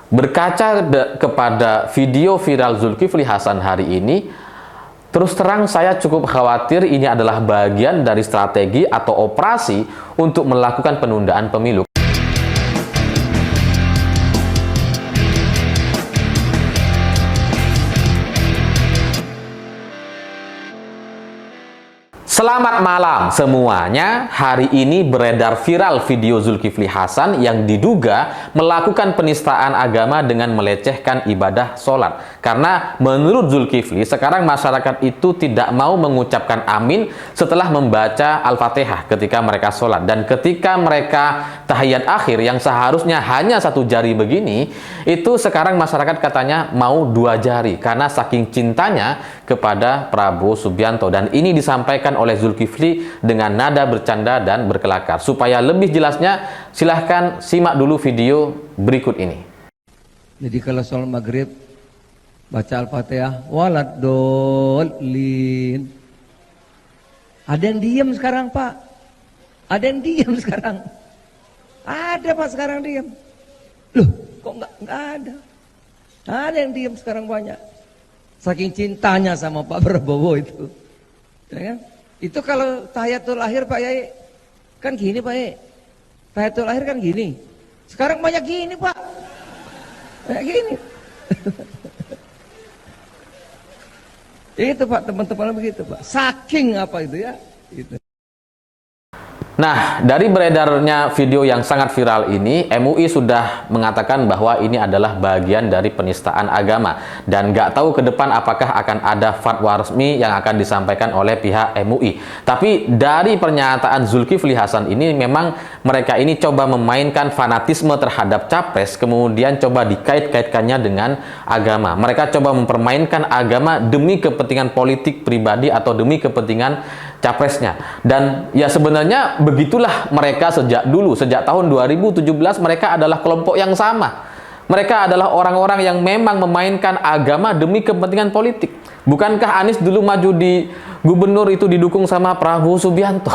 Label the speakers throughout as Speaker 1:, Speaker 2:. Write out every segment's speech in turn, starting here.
Speaker 1: Berkaca kepada video viral Zulkifli Hasan hari ini, terus terang saya cukup khawatir ini adalah bagian dari strategi atau operasi untuk melakukan penundaan pemilu. Selamat malam semuanya. Hari ini beredar viral video Zulkifli Hasan yang diduga melakukan penistaan agama dengan melecehkan ibadah sholat. Karena menurut Zulkifli, sekarang masyarakat itu tidak mau mengucapkan amin setelah membaca Al-Fatihah ketika mereka sholat. Dan ketika mereka tahiyat akhir yang seharusnya hanya satu jari begini, itu sekarang masyarakat katanya mau dua jari karena saking cintanya kepada Prabowo Subianto. Dan ini disampaikan oleh Zulkifli dengan nada bercanda dan berkelakar. Supaya lebih jelasnya, silahkan simak dulu video berikut ini.
Speaker 2: Jadi kalau sholat maghrib baca Al-Fatihah, waladdallin. Ada yang diam sekarang, Pak. Ada yang diam sekarang. Ada, Pak, sekarang diam. Loh, kok enggak ada? Ada yang diam sekarang banyak. Saking cintanya sama Pak Prabowo itu. Ya kan? Itu kalau tahiyatul akhir Pak Yai kan gini Pak Yai. Tahiyatul akhir kan gini. Sekarang banyak gini Pak. Banyak gini. Itu Pak, teman-teman begitu Pak. Saking apa itu ya? Itu.
Speaker 1: Nah, dari beredarnya video yang sangat viral ini, MUI sudah mengatakan bahwa ini adalah bagian dari penistaan agama. Dan nggak tahu ke depan apakah akan ada fatwa resmi yang akan disampaikan oleh pihak MUI. Tapi dari pernyataan Zulkifli Hasan ini, memang mereka ini coba memainkan fanatisme terhadap capres, kemudian coba dikait-kaitkannya dengan agama. Mereka coba mempermainkan agama demi kepentingan politik pribadi atau demi kepentingan capresnya. Dan ya sebenarnya begitulah mereka sejak dulu, sejak tahun 2017 mereka adalah kelompok yang sama. Mereka adalah orang-orang yang memang memainkan agama demi kepentingan politik. Bukankah Anies dulu maju di gubernur itu didukung sama Prabowo Subianto?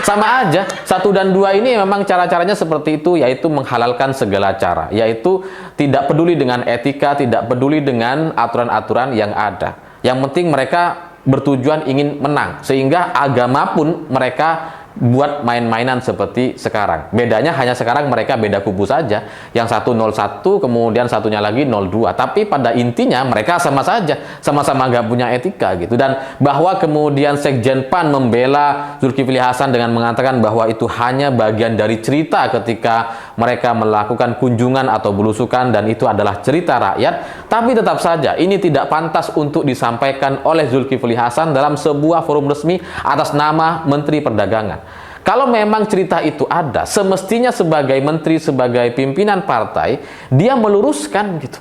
Speaker 1: Sama aja, 1 dan 2 ini memang cara-caranya seperti itu, yaitu menghalalkan segala cara, yaitu tidak peduli dengan etika, tidak peduli dengan aturan-aturan yang ada. Yang penting mereka bertujuan ingin menang, sehingga agama pun mereka buat main-mainan seperti sekarang. Bedanya hanya sekarang mereka beda kubu saja. Yang satu 01, kemudian satunya lagi 02. Tapi pada intinya mereka sama saja, sama-sama nggak punya etika gitu. Dan bahwa kemudian Sekjen PAN membela Zulkifli Hasan dengan mengatakan bahwa itu hanya bagian dari cerita ketika mereka melakukan kunjungan atau belusukan dan itu adalah cerita rakyat. Tapi tetap saja ini tidak pantas untuk disampaikan oleh Zulkifli Hasan dalam sebuah forum resmi atas nama Menteri Perdagangan. Kalau memang cerita itu ada, semestinya sebagai menteri, sebagai pimpinan partai, dia meluruskan gitu.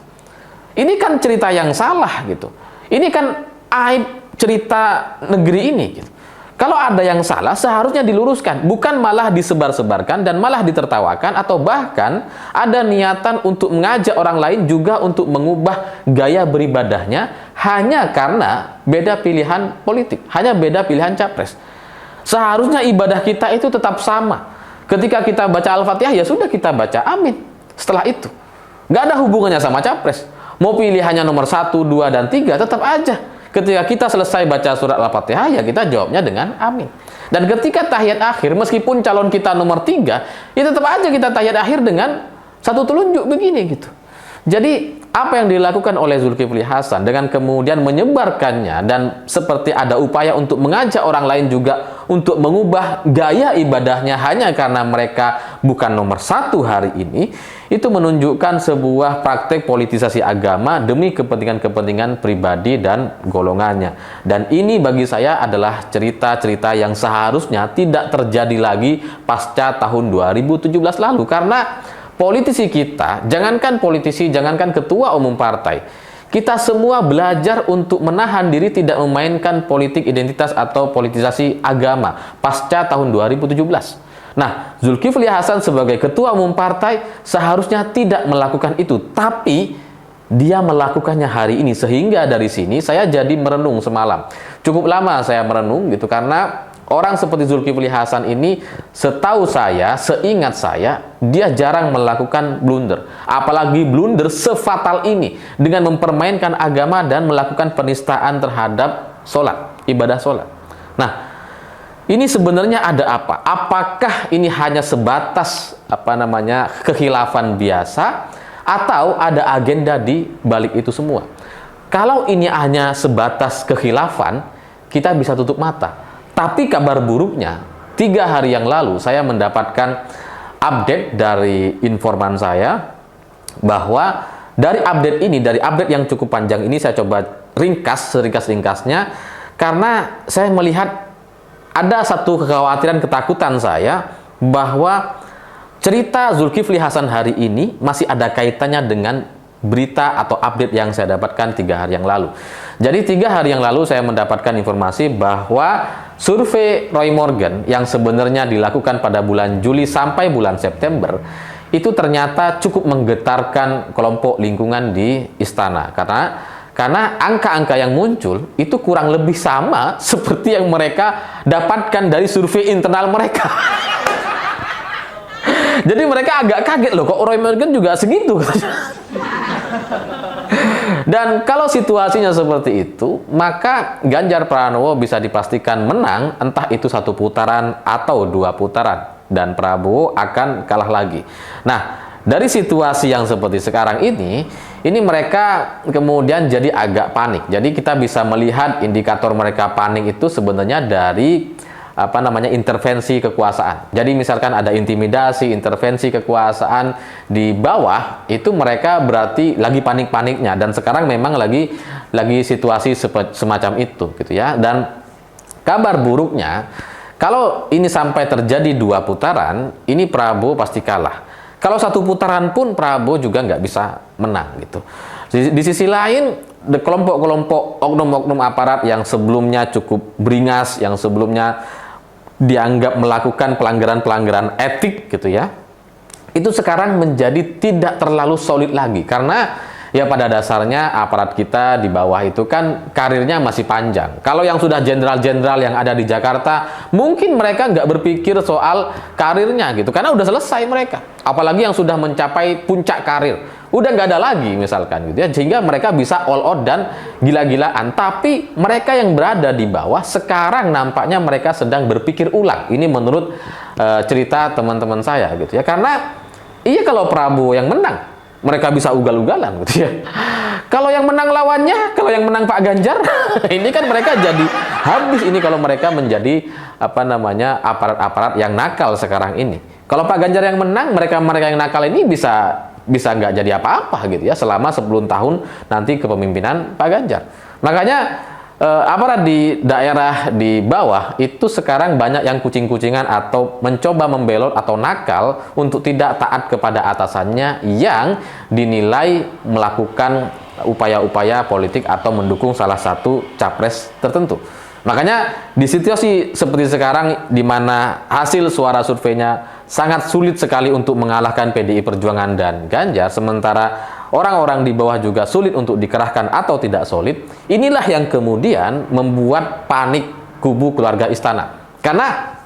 Speaker 1: Ini kan cerita yang salah gitu. Ini kan aib cerita negeri ini gitu. Kalau ada yang salah, seharusnya diluruskan, bukan malah disebar-sebarkan dan malah ditertawakan, atau bahkan ada niatan untuk mengajak orang lain juga untuk mengubah gaya beribadahnya hanya karena beda pilihan politik, hanya beda pilihan capres. Seharusnya ibadah kita itu tetap sama. Ketika kita baca Al-Fatihah, ya sudah kita baca amin. Setelah itu, nggak ada hubungannya sama capres. Mau pilihannya nomor 1, 2, dan 3, tetap aja. Ketika kita selesai baca surat Al-Fatihah, ya kita jawabnya dengan amin. Dan ketika tahiyat akhir, meskipun calon kita nomor 3, ya tetap aja kita tahiyat akhir dengan satu telunjuk begini gitu. Jadi apa yang dilakukan oleh Zulkifli Hasan dengan kemudian menyebarkannya dan seperti ada upaya untuk mengajak orang lain juga untuk mengubah gaya ibadahnya hanya karena mereka bukan nomor 1 hari ini, itu menunjukkan sebuah praktek politisasi agama demi kepentingan-kepentingan pribadi dan golongannya. Dan ini bagi saya adalah cerita-cerita yang seharusnya tidak terjadi lagi pasca tahun 2017 lalu. Karena politisi kita, jangankan politisi, jangankan ketua umum partai, kita semua belajar untuk menahan diri tidak memainkan politik identitas atau politisasi agama pasca tahun 2017. Nah, Zulkifli Hasan sebagai ketua umum partai seharusnya tidak melakukan itu, tapi dia melakukannya hari ini. Sehingga dari sini saya jadi merenung semalam. Cukup lama saya merenung gitu, karena Orang seperti Zulkifli Hasan ini, setahu saya, seingat saya, dia jarang melakukan blunder. Apalagi blunder sefatal ini dengan mempermainkan agama dan melakukan penistaan terhadap sholat, ibadah sholat. Nah, ini sebenarnya ada apa? Apakah ini hanya sebatas kekhilafan biasa atau ada agenda di balik itu semua? Kalau ini hanya sebatas kekhilafan, kita bisa tutup mata. Tapi kabar buruknya, 3 hari yang lalu saya mendapatkan update dari informan saya bahwa dari update ini, dari update yang cukup panjang ini, saya coba ringkas, seringkas-ringkasnya, karena saya melihat ada satu kekhawatiran, ketakutan saya bahwa cerita Zulkifli Hasan hari ini masih ada kaitannya dengan berita atau update yang saya dapatkan 3 hari yang lalu. Jadi 3 hari yang lalu saya mendapatkan informasi bahwa survei Roy Morgan yang sebenarnya dilakukan pada bulan Juli sampai bulan September itu ternyata cukup menggetarkan kelompok lingkungan di istana, karena angka-angka yang muncul itu kurang lebih sama seperti yang mereka dapatkan dari survei internal mereka. Jadi mereka agak kaget loh, kok Roy Morgan juga segitu. Dan kalau situasinya seperti itu, maka Ganjar Pranowo bisa dipastikan menang, entah itu 1 putaran atau 2 putaran, dan Prabowo akan kalah lagi. Nah, dari situasi yang seperti sekarang ini mereka kemudian jadi agak panik. Jadi kita bisa melihat indikator mereka panik itu sebenarnya dari intervensi kekuasaan. Jadi misalkan ada intimidasi, intervensi kekuasaan di bawah, itu mereka berarti lagi panik-paniknya, dan sekarang memang lagi situasi semacam itu gitu ya. Dan kabar buruknya, kalau ini sampai terjadi 2 putaran, ini Prabowo pasti kalah. Kalau 1 putaran pun Prabowo juga nggak bisa menang gitu. Di sisi lain, kelompok-kelompok oknum-oknum aparat yang sebelumnya cukup beringas, yang sebelumnya dianggap melakukan pelanggaran-pelanggaran etik gitu ya, itu sekarang menjadi tidak terlalu solid lagi, karena ya pada dasarnya aparat kita di bawah itu kan karirnya masih panjang. Kalau yang sudah jenderal-jenderal yang ada di Jakarta, mungkin mereka nggak berpikir soal karirnya gitu, karena udah selesai mereka. Apalagi yang sudah mencapai puncak karir, udah nggak ada lagi misalkan gitu ya, sehingga mereka bisa all out dan gila-gilaan. Tapi mereka yang berada di bawah sekarang nampaknya mereka sedang berpikir ulang. Ini menurut cerita teman-teman saya gitu ya, karena iya, kalau Prabowo yang menang, mereka bisa ugal-ugalan gitu ya. Kalau yang menang lawannya, kalau yang menang Pak Ganjar, ini kan mereka jadi habis ini kalau mereka menjadi aparat-aparat yang nakal sekarang ini. Kalau Pak Ganjar yang menang, mereka yang nakal ini bisa nggak jadi apa-apa gitu ya selama 10 tahun nanti kepemimpinan Pak Ganjar. Makanya aparat di daerah di bawah itu sekarang banyak yang kucing-kucingan atau mencoba membelot atau nakal untuk tidak taat kepada atasannya yang dinilai melakukan upaya-upaya politik atau mendukung salah satu capres tertentu. Makanya di situasi seperti sekarang di mana hasil suara surveinya sangat sulit sekali untuk mengalahkan PDI Perjuangan dan Ganjar, sementara orang-orang di bawah juga sulit untuk dikerahkan atau tidak solid, inilah yang kemudian membuat panik kubu keluarga istana. Karena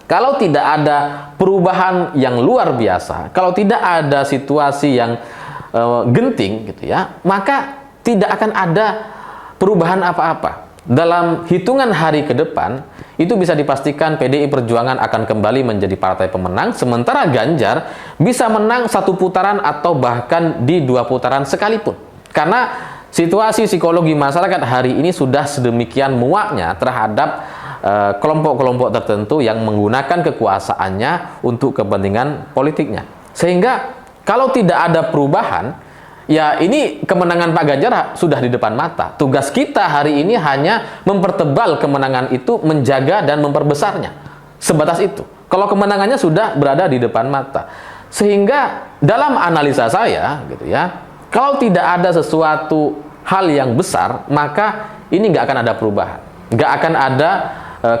Speaker 1: kalau tidak ada perubahan yang luar biasa, kalau tidak ada situasi yang genting gitu ya, maka tidak akan ada perubahan apa-apa. Dalam hitungan hari ke depan, itu bisa dipastikan PDI Perjuangan akan kembali menjadi partai pemenang, sementara Ganjar bisa menang 1 putaran atau bahkan di 2 putaran sekalipun. Karena situasi psikologi masyarakat hari ini sudah sedemikian muaknya terhadap kelompok-kelompok tertentu yang menggunakan kekuasaannya untuk kepentingan politiknya. Sehingga kalau tidak ada perubahan, ya ini kemenangan Pak Ganjar sudah di depan mata. Tugas kita hari ini hanya mempertebal kemenangan itu, menjaga dan memperbesarnya. Sebatas itu. Kalau kemenangannya sudah berada di depan mata. Sehingga dalam analisa saya gitu ya, kalau tidak ada sesuatu hal yang besar, maka ini nggak akan ada perubahan. Nggak akan ada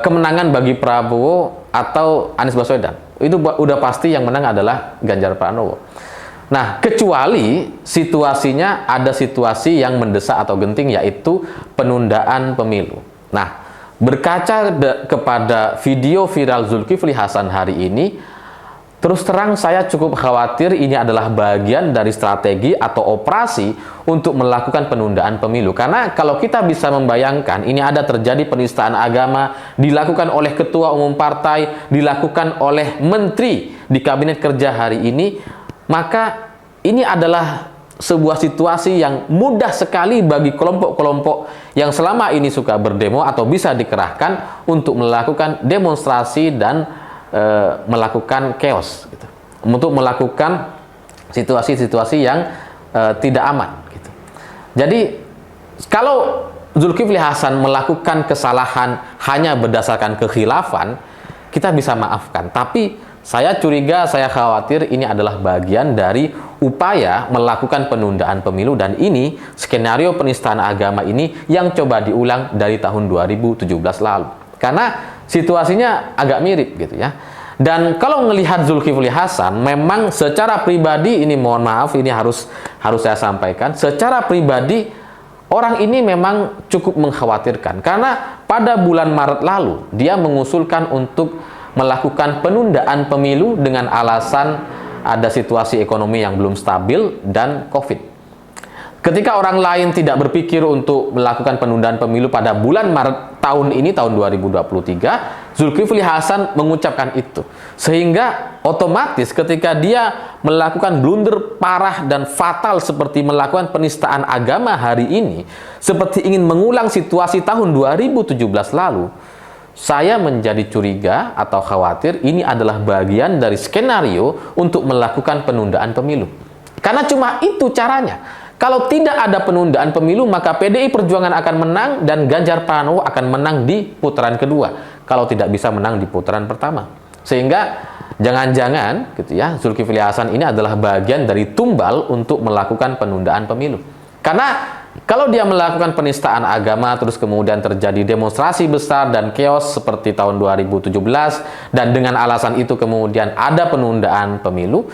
Speaker 1: kemenangan bagi Prabowo atau Anies Baswedan. Itu udah pasti yang menang adalah Ganjar Pranowo. Nah, kecuali situasinya ada situasi yang mendesak atau genting, yaitu penundaan pemilu. Nah, berkaca kepada video viral Zulkifli Hasan hari ini, terus terang saya cukup khawatir ini adalah bagian dari strategi atau operasi untuk melakukan penundaan pemilu. Karena kalau kita bisa membayangkan ini ada terjadi penistaan agama, dilakukan oleh ketua umum partai, dilakukan oleh menteri di kabinet kerja hari ini, maka ini adalah sebuah situasi yang mudah sekali bagi kelompok-kelompok yang selama ini suka berdemo atau bisa dikerahkan untuk melakukan demonstrasi dan melakukan chaos gitu. Untuk melakukan situasi-situasi yang tidak aman gitu. Jadi kalau Zulkifli Hasan melakukan kesalahan hanya berdasarkan kekhilafan, kita bisa maafkan. Tapi saya curiga, saya khawatir ini adalah bagian dari upaya melakukan penundaan pemilu, dan ini skenario penistaan agama ini yang coba diulang dari tahun 2017 lalu. Karena situasinya agak mirip gitu ya. Dan kalau melihat Zulkifli Hasan, memang secara pribadi, ini mohon maaf, ini harus saya sampaikan, secara pribadi orang ini memang cukup mengkhawatirkan. Karena pada bulan Maret lalu dia mengusulkan untuk melakukan penundaan pemilu dengan alasan ada situasi ekonomi yang belum stabil dan COVID. Ketika orang lain tidak berpikir untuk melakukan penundaan pemilu pada bulan Maret tahun ini, tahun 2023, Zulkifli Hasan mengucapkan itu. Sehingga otomatis ketika dia melakukan blunder parah dan fatal seperti melakukan penistaan agama hari ini, seperti ingin mengulang situasi tahun 2017 lalu, saya menjadi curiga atau khawatir ini adalah bagian dari skenario untuk melakukan penundaan pemilu. Karena cuma itu caranya. Kalau tidak ada penundaan pemilu, maka PDI Perjuangan akan menang dan Ganjar Pranowo akan menang di putaran kedua. Kalau tidak bisa menang di putaran pertama. Sehingga jangan-jangan gitu ya, Zulkifli Hasan ini adalah bagian dari tumbal untuk melakukan penundaan pemilu. Karena kalau dia melakukan penistaan agama, terus kemudian terjadi demonstrasi besar dan chaos seperti tahun 2017, dan dengan alasan itu kemudian ada penundaan pemilu,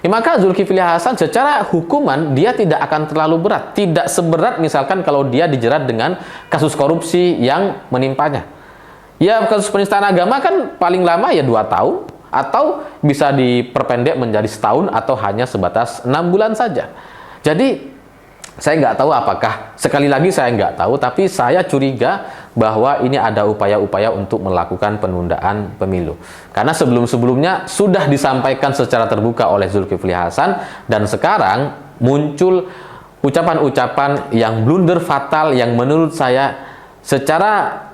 Speaker 1: ya, maka Zulkifli Hasan secara hukuman dia tidak akan terlalu berat. Tidak seberat misalkan kalau dia dijerat dengan kasus korupsi yang menimpanya. Ya, kasus penistaan agama kan paling lama ya 2 tahun, atau bisa diperpendek menjadi setahun, atau hanya sebatas 6 bulan saja. Jadi saya nggak tahu apakah, sekali lagi saya nggak tahu, tapi saya curiga bahwa ini ada upaya-upaya untuk melakukan penundaan pemilu. Karena sebelum-sebelumnya sudah disampaikan secara terbuka oleh Zulkifli Hasan, dan sekarang muncul ucapan-ucapan yang blunder fatal yang menurut saya secara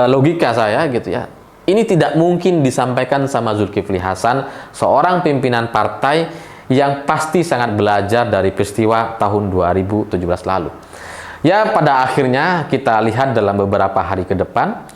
Speaker 1: logika saya gitu ya, ini tidak mungkin disampaikan sama Zulkifli Hasan, seorang pimpinan partai yang pasti sangat belajar dari peristiwa tahun 2017 lalu. Ya, pada akhirnya kita lihat dalam beberapa hari ke depan,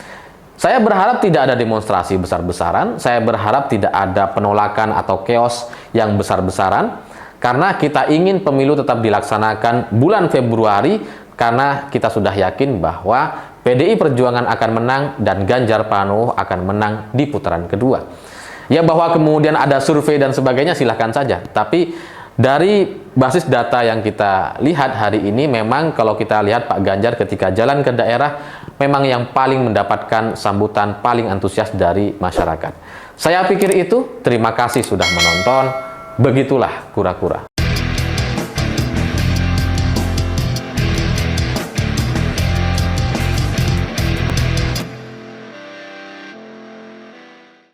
Speaker 1: saya berharap tidak ada demonstrasi besar-besaran, saya berharap tidak ada penolakan atau chaos yang besar-besaran, karena kita ingin pemilu tetap dilaksanakan bulan Februari, karena kita sudah yakin bahwa PDI Perjuangan akan menang dan Ganjar Pranowo akan menang di putaran kedua. Ya, bahwa kemudian ada survei dan sebagainya silahkan saja, tapi dari basis data yang kita lihat hari ini, memang kalau kita lihat Pak Ganjar ketika jalan ke daerah, memang yang paling mendapatkan sambutan paling antusias dari masyarakat. Saya pikir itu. Terima kasih sudah menonton. Begitulah kura-kura.